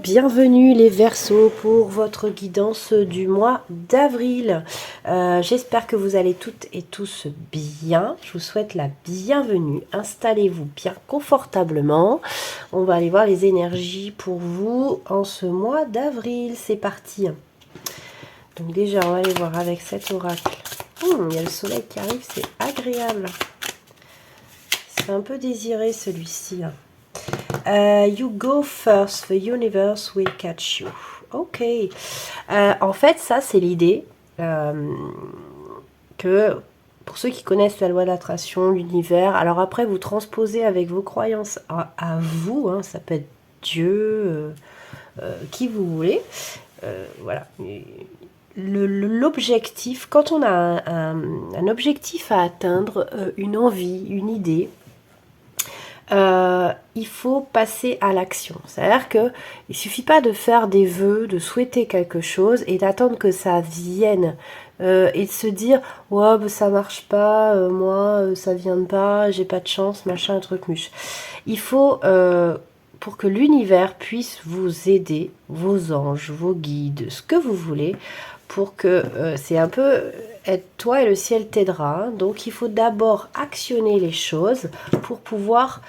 bienvenue les Verseaux pour votre guidance du mois d'avril. J'espère que vous allez toutes et tous bien. Je vous souhaite la bienvenue. Installez-vous bien confortablement. On va aller voir les énergies pour vous en ce mois d'avril. C'est parti. Donc déjà, on va aller voir avec cet oracle. Il y a le soleil qui arrive, c'est agréable. C'est un peu désiré celui-ci. You go first, the universe will catch you. Ok. En fait, ça, c'est l'idée que pour ceux qui connaissent la loi d'attraction, l'univers, alors après, vous transposez avec vos croyances à vous, hein, ça peut être Dieu, qui vous voulez. Voilà. L'objectif, quand on a un objectif à atteindre, une envie, une idée, il faut passer à l'action. C'est-à-dire qu'il ne suffit pas de faire des vœux, de souhaiter quelque chose et d'attendre que ça vienne. Et de se dire ouais bah, ça marche pas, moi ça vient pas, j'ai pas de chance, machin, truc muche. Il faut pour que l'univers puisse vous aider, vos anges, vos guides, ce que vous voulez, pour que c'est un peu être toi et le ciel t'aidera. Hein. Donc il faut d'abord actionner les choses pour pouvoir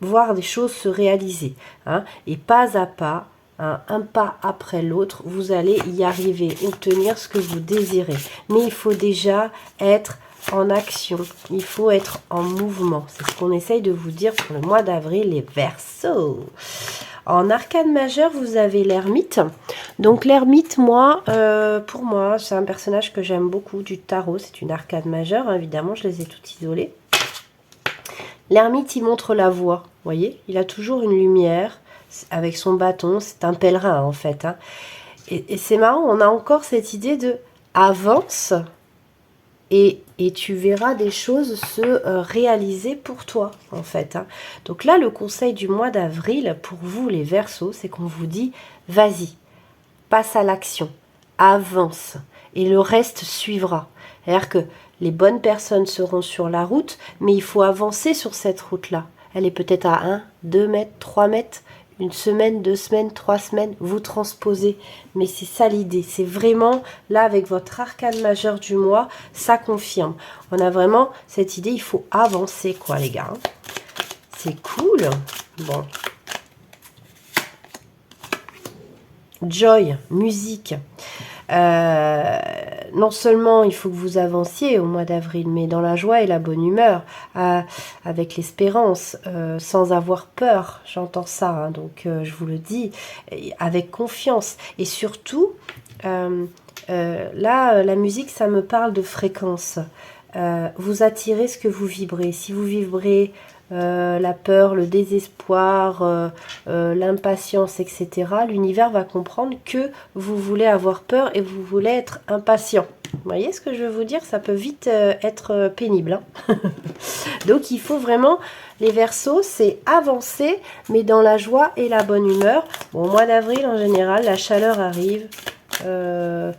voir des choses se réaliser. Hein. Et pas à pas, hein, un pas après l'autre, vous allez y arriver, obtenir ce que vous désirez. Mais il faut déjà être en action, il faut être en mouvement. C'est ce qu'on essaye de vous dire pour le mois d'avril, les Verseaux. En arcane majeur, vous avez l'ermite. Donc l'ermite, moi, pour moi, c'est un personnage que j'aime beaucoup du tarot. C'est une arcane majeure, hein, évidemment, je les ai toutes isolées. L'ermite, il montre la voie, vous voyez. Il a toujours une lumière avec son bâton. C'est un pèlerin, en fait. Hein. Et c'est marrant, on a encore cette idée de avance et tu verras des choses se réaliser pour toi, en fait. Hein. Donc là, le conseil du mois d'avril, pour vous, les Verseaux, c'est qu'on vous dit, vas-y, passe à l'action, avance, et le reste suivra. C'est-à-dire que les bonnes personnes seront sur la route, mais il faut avancer sur cette route-là. Elle est peut-être à 1, 2 mètres, 3 mètres, une semaine, 2 semaines, 3 semaines, vous transposez. Mais c'est ça l'idée. C'est vraiment, là, avec votre arcane majeur du mois, ça confirme. On a vraiment cette idée, il faut avancer, quoi, les gars. C'est cool. Bon. Joy, musique. Non seulement il faut que vous avanciez au mois d'avril, mais dans la joie et la bonne humeur, avec l'espérance, sans avoir peur, j'entends ça, hein, donc je vous le dis, avec confiance. Et surtout, là, la musique, ça me parle de fréquence. Vous attirez ce que vous vibrez. Si vous vibrez la peur, le désespoir, l'impatience, etc., l'univers va comprendre que vous voulez avoir peur et vous voulez être impatient. Vous voyez ce que je veux vous dire? Ça peut vite être pénible. Hein. Donc il faut vraiment, les Verseaux, c'est avancer, mais dans la joie et la bonne humeur. Bon, au mois d'avril, en général, la chaleur arrive. Le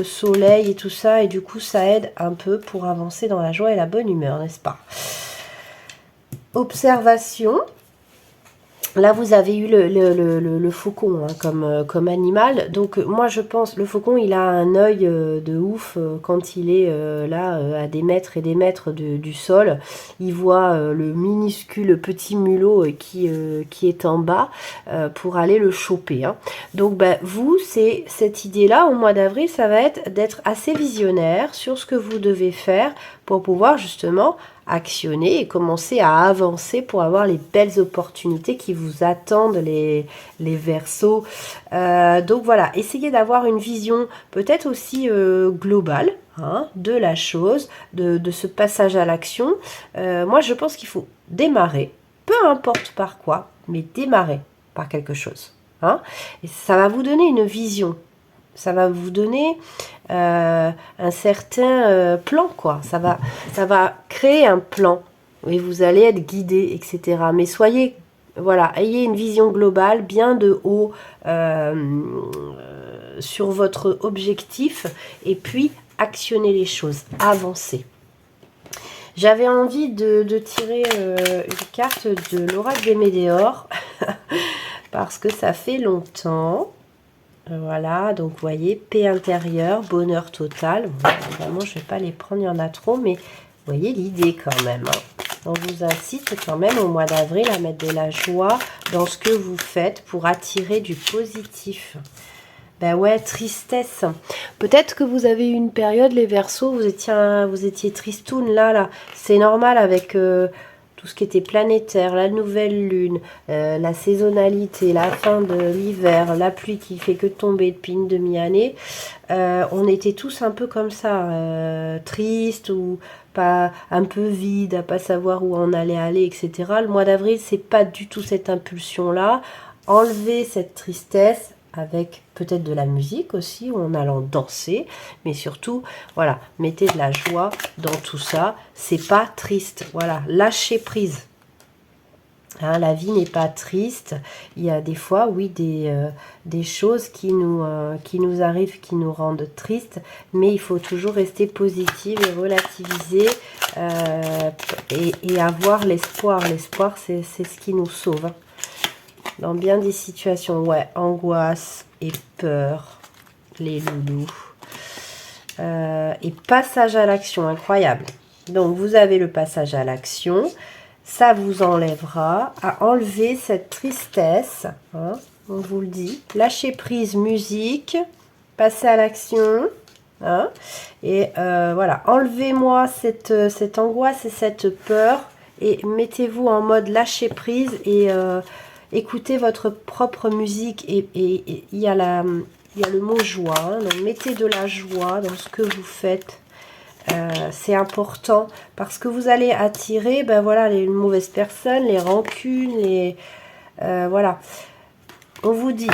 soleil et tout ça, et du coup ça aide un peu pour avancer dans la joie et la bonne humeur, n'est-ce pas? Observation. Là, vous avez eu le faucon, hein, comme animal. Donc, moi, je pense, le faucon, il a un œil de ouf quand il est là, à des mètres et des mètres du sol. Il voit le minuscule petit mulot qui est en bas pour aller le choper. Hein. Donc, ben, vous, c'est cette idée-là, au mois d'avril, ça va être d'être assez visionnaire sur ce que vous devez faire pour pouvoir, justement, actionner et commencer à avancer pour avoir les belles opportunités qui vous attendent, les Verseaux. Donc voilà, essayez d'avoir une vision peut-être aussi globale, hein, de la chose, de ce passage à l'action. Moi, je pense qu'il faut démarrer, peu importe par quoi, mais démarrer par quelque chose. Hein, et ça va vous donner une vision. Ça va vous donner un certain plan, quoi. Ça va créer un plan et vous allez être guidé, etc. Mais soyez, voilà, ayez une vision globale, bien de haut sur votre objectif et puis actionnez les choses, avancez. J'avais envie de tirer une carte de l'oracle des Médéors parce que ça fait longtemps. Voilà, donc vous voyez, paix intérieure, bonheur total. Bon, évidemment, je ne vais pas les prendre, il y en a trop, mais vous voyez l'idée quand même. Hein. On vous incite quand même au mois d'avril à mettre de la joie dans ce que vous faites pour attirer du positif. Ben ouais, tristesse. Peut-être que vous avez eu une période, les Verseaux, vous étiez tristoun là. C'est normal avec tout ce qui était planétaire, la nouvelle lune, la saisonnalité, la fin de l'hiver, la pluie qui fait que tomber depuis une demi-année. On était tous un peu comme ça, tristes ou pas, un peu vide, à pas savoir où on allait aller, etc. Le mois d'avril, c'est pas du tout cette impulsion-là. Enlever cette tristesse avec peut-être de la musique aussi, en allant danser, mais surtout, voilà, mettez de la joie dans tout ça, c'est pas triste, voilà, lâchez prise. Hein, la vie n'est pas triste, il y a des fois, oui, des choses qui nous arrivent, qui nous rendent tristes, mais il faut toujours rester positive et relativiser et avoir l'espoir. L'espoir, c'est ce qui nous sauve. Hein. Dans bien des situations, ouais, angoisse et peur, les loulous. Et passage à l'action, incroyable. Donc, vous avez le passage à l'action. Ça vous enlèvera à enlever cette tristesse. Hein, on vous le dit. Lâchez prise, musique. Passez à l'action. Hein, et voilà, enlevez-moi cette angoisse et cette peur. Et mettez-vous en mode lâcher prise et... écoutez votre propre musique et il y a le mot joie. Hein, donc mettez de la joie dans ce que vous faites. C'est important parce que vous allez attirer ben voilà, les mauvaises personnes, les rancunes, voilà. On vous dit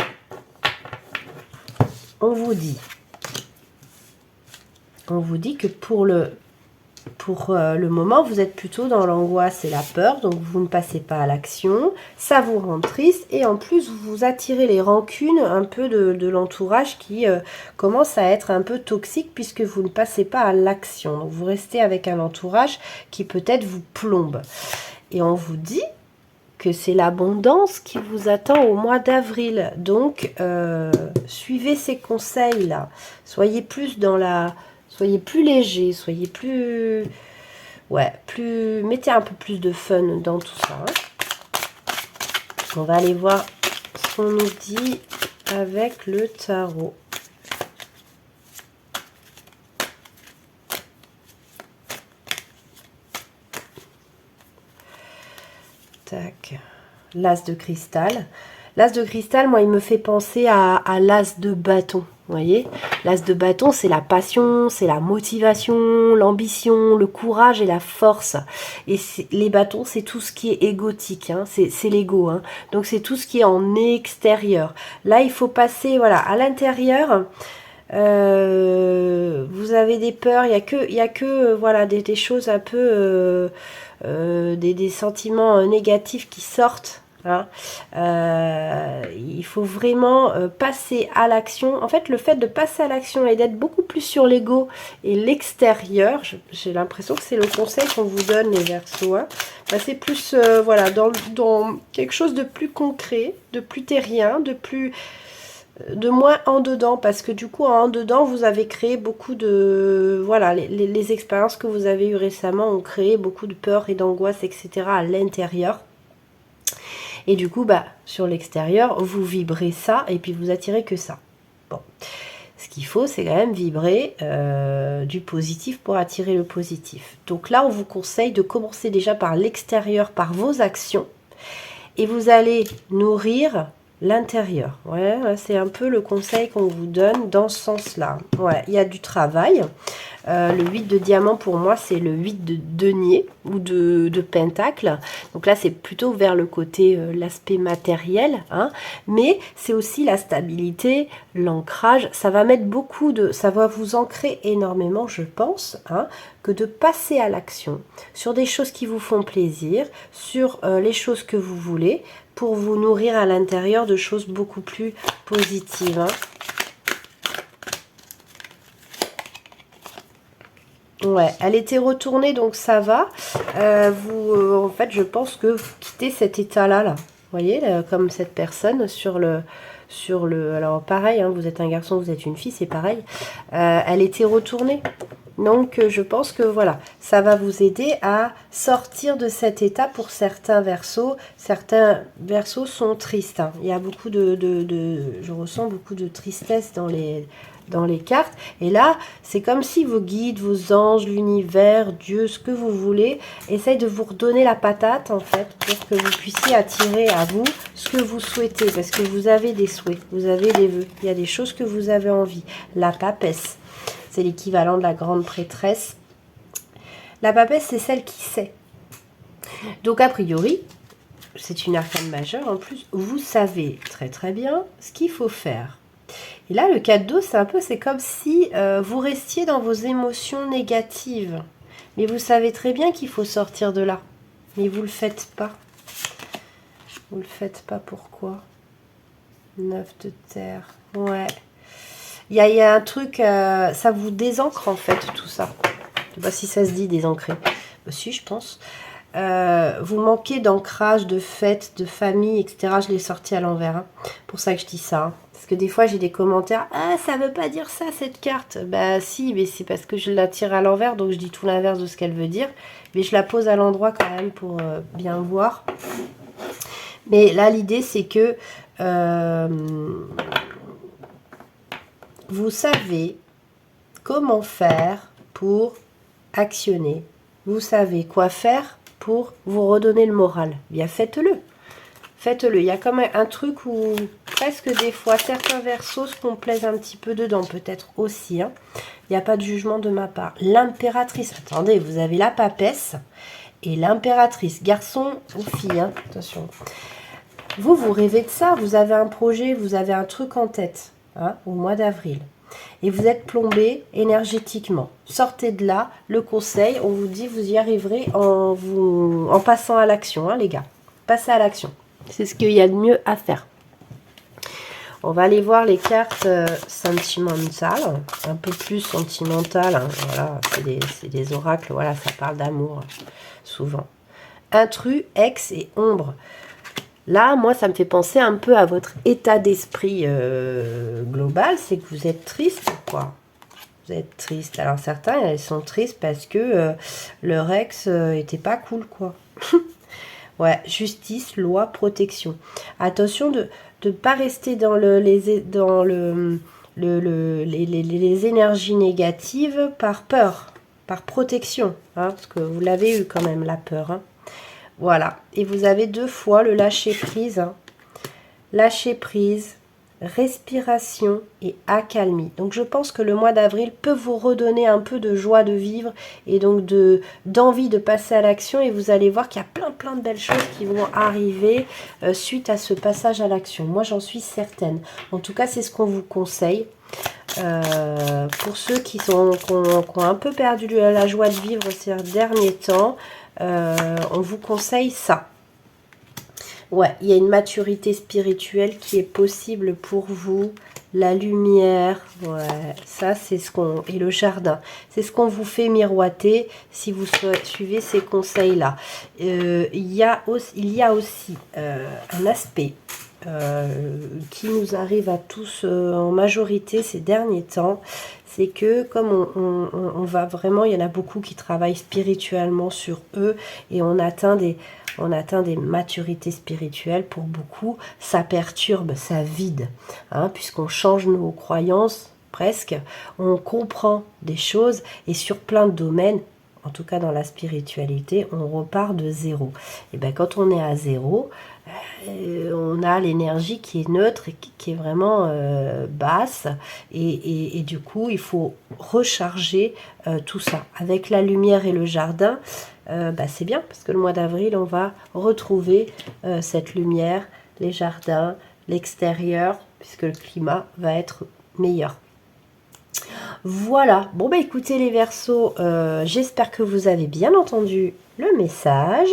que pour le moment, vous êtes plutôt dans l'angoisse et la peur, donc vous ne passez pas à l'action, ça vous rend triste, et en plus, vous attirez les rancunes un peu de l'entourage qui commence à être un peu toxique puisque vous ne passez pas à l'action. Donc, vous restez avec un entourage qui peut-être vous plombe. Et on vous dit que c'est l'abondance qui vous attend au mois d'avril. Donc, suivez ces conseils-là. Soyez plus léger, soyez plus... Ouais, mettez un peu plus de fun dans tout ça. Hein. On va aller voir ce qu'on nous dit avec le tarot. Tac. L'as de cristal. L'as de cristal, moi, il me fait penser à l'as de bâton. Vous voyez, l'as de bâton, c'est la passion, c'est la motivation, l'ambition, le courage et la force. Et les bâtons, c'est tout ce qui est égotique, hein, c'est l'ego. Hein. Donc, c'est tout ce qui est en extérieur. Là, il faut passer voilà, à l'intérieur. Vous avez des peurs, il y a que voilà, des choses un peu... des sentiments négatifs qui sortent. Hein. Il faut vraiment passer à l'action. En fait, le fait de passer à l'action et d'être beaucoup plus sur l'ego et l'extérieur, j'ai l'impression que c'est le conseil qu'on vous donne, les Verseaux. Hein. Passer plus voilà, dans quelque chose de plus concret, de plus terrien, de moins en dedans, parce que du coup en dedans vous avez créé beaucoup de voilà, les expériences que vous avez eues récemment ont créé beaucoup de peur et d'angoisse, etc. à l'intérieur, et du coup bah sur l'extérieur vous vibrez ça et puis vous attirez que ça. Bon, ce qu'il faut c'est quand même vibrer du positif pour attirer le positif. Donc là on vous conseille de commencer déjà par l'extérieur, par vos actions, et vous allez nourrir l'intérieur. Ouais, c'est un peu le conseil qu'on vous donne dans ce sens-là. Ouais, il y a du travail. Le 8 de diamant, pour moi, c'est le 8 de denier ou de pentacle. Donc là, c'est plutôt vers le côté, l'aspect matériel. Hein, mais c'est aussi la stabilité, l'ancrage. Ça va mettre ça va vous ancrer énormément, je pense, hein, que de passer à l'action sur des choses qui vous font plaisir, sur les choses que vous voulez, pour vous nourrir à l'intérieur de choses beaucoup plus positives. Hein. Ouais, elle était retournée, donc ça va. En fait, je pense que vous quittez cet état-là, là. Vous voyez, là, comme cette personne sur le... Alors, pareil, hein, vous êtes un garçon, vous êtes une fille, c'est pareil. Elle était retournée. Donc, je pense que, voilà, ça va vous aider à sortir de cet état pour certains versos. Certains versos sont tristes, hein. Il y a beaucoup je ressens beaucoup de tristesse dans les cartes. Et là, c'est comme si vos guides, vos anges, l'univers, Dieu, ce que vous voulez, essayent de vous redonner la patate, en fait, pour que vous puissiez attirer à vous ce que vous souhaitez. Parce que vous avez des souhaits, vous avez des vœux. Il y a des choses que vous avez envie. La papesse, c'est l'équivalent de la grande prêtresse. La papesse, c'est celle qui sait. Donc, a priori, c'est une arcane majeure. En plus, vous savez très très bien ce qu'il faut faire. Et là, le cadeau, c'est comme si vous restiez dans vos émotions négatives. Mais vous savez très bien qu'il faut sortir de là. Mais vous ne le faites pas. Vous ne le faites pas, pourquoi? 9 de terre. Ouais. Il y a un truc, ça vous désancre en fait, tout ça. Je ne sais pas si ça se dit, désancrer. Si, je pense. Vous manquez d'ancrage, de fête, de famille, etc. Je l'ai sorti à l'envers. Hein. Pour ça que je dis ça. Hein. Parce que des fois, j'ai des commentaires. Ah, ça veut pas dire ça, cette carte. Bah si, mais c'est parce que je la tire à l'envers. Donc, je dis tout l'inverse de ce qu'elle veut dire. Mais je la pose à l'endroit quand même pour bien voir. Mais là, l'idée, c'est que vous savez comment faire pour actionner. Vous savez quoi faire pour vous redonner le moral. Bien, faites-le. Faites-le. Il y a quand même un truc où presque des fois, certains versos se complaisent un petit peu dedans. Peut-être aussi. Hein. Il n'y a pas de jugement de ma part. L'impératrice. Attendez, vous avez la papesse et l'impératrice. Garçon ou fille. Hein. Attention. Vous rêvez de ça. Vous avez un projet, vous avez un truc en tête. Hein, au mois d'avril. Et vous êtes plombé énergétiquement. Sortez de là, le conseil, on vous dit vous y arriverez en passant à l'action, hein, les gars. Passez à l'action. C'est ce qu'il y a de mieux à faire. On va aller voir les cartes sentimentales, un peu plus sentimentales. Hein, voilà, c'est des oracles, voilà, ça parle d'amour, souvent. Intrus, ex et ombre. Là, moi, ça me fait penser un peu à votre état d'esprit global. C'est que vous êtes triste, quoi. Vous êtes triste. Alors, certains, ils sont tristes parce que leur ex était pas cool, quoi. Ouais, justice, loi, protection. Attention de ne pas rester dans les énergies négatives par peur, par protection. Hein, parce que vous l'avez eu quand même, la peur, hein. Voilà, et vous avez 2 fois le lâcher prise. Hein. Lâcher prise, respiration et accalmie. Donc je pense que le mois d'avril peut vous redonner un peu de joie de vivre et donc d'envie de passer à l'action. Et vous allez voir qu'il y a plein de belles choses qui vont arriver suite à ce passage à l'action. Moi j'en suis certaine. En tout cas c'est ce qu'on vous conseille. Pour ceux qui ont un peu perdu la joie de vivre ces derniers temps, on vous conseille ça. Ouais, il y a une maturité spirituelle qui est possible pour vous. La lumière, ouais, ça c'est ce qu'on... Et le jardin, c'est ce qu'on vous fait miroiter si vous suivez ces conseils-là. Il y a aussi un aspect qui nous arrive à tous en majorité ces derniers temps. C'est que comme on va vraiment, il y en a beaucoup qui travaillent spirituellement sur eux et on atteint des maturités spirituelles. Pour beaucoup, ça perturbe, ça vide, hein, puisqu'on change nos croyances presque, on comprend des choses et sur plein de domaines, en tout cas dans la spiritualité, on repart de zéro. Et bien quand on est à zéro, on a l'énergie qui est neutre et qui est vraiment basse et du coup il faut recharger tout ça avec la lumière et le jardin. C'est bien parce que le mois d'avril on va retrouver cette lumière, les jardins, l'extérieur, puisque le climat va être meilleur. Voilà, bon écoutez les Verseaux, j'espère que vous avez bien entendu le message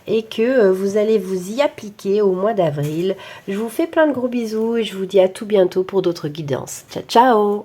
et que vous allez vous y appliquer au mois d'avril. Je vous fais plein de gros bisous et je vous dis à tout bientôt pour d'autres guidances. Ciao ciao.